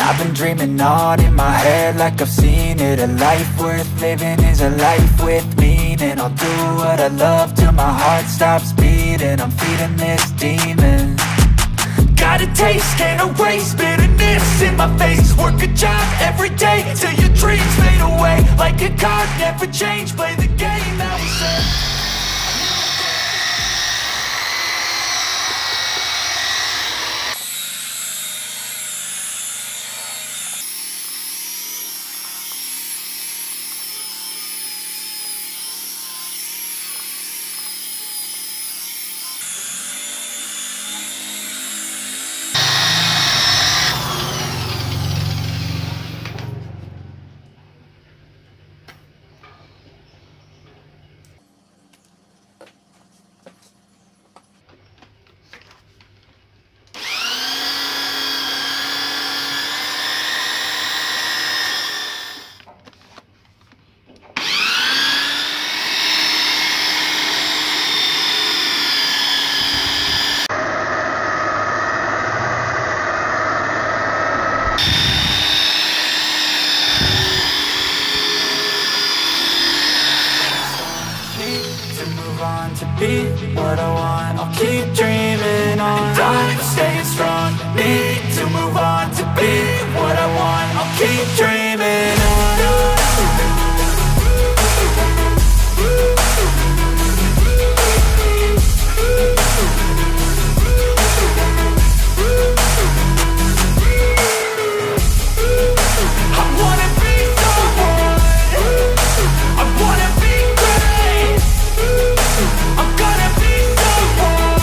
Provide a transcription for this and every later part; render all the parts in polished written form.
I've been dreaming on in my head like I've seen it. A life worth living is a life with meaning. I'll do what I love till my heart stops beating. I'm feeding this demon. Got a taste, can't erase bitterness in my face. Work a job every day till your dreams fade away. Like a card, never change, play the game that we say. To be what I want, I'll keep dreaming on. I'm staying strong, need to move on. To be what I want, I'll keep dreaming on. I wanna be someone, I wanna be great. I'm gonna be someone,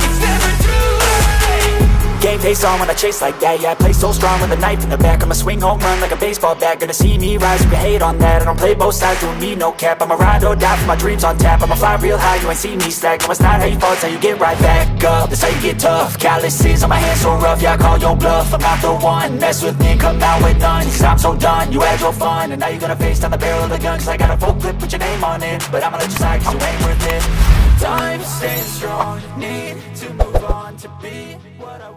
it's never too late. Game face on when I chase like that, yeah, I play so strong with a knife in the back. I'ma swing home run like a baseball bat. Gonna see me rise, you can hate on that. I don't play both sides, doing me no cap. I'ma ride or die for my dreams on tap. I'ma fly real high, you ain't see me slack. No, it's not how you fall, it's how you get right back up. That's how you get tough, calluses on my hands so rough. Yeah, I call your bluff, I'm not the one. Mess with me, come out with none. Cause I'm so done, you had your fun. And now you're gonna face down the barrel of the gun. Cause I got a full clip, put your name on it. But I'ma let you slide cause you ain't worth it. Time staying strong, need to move on. To be what I want.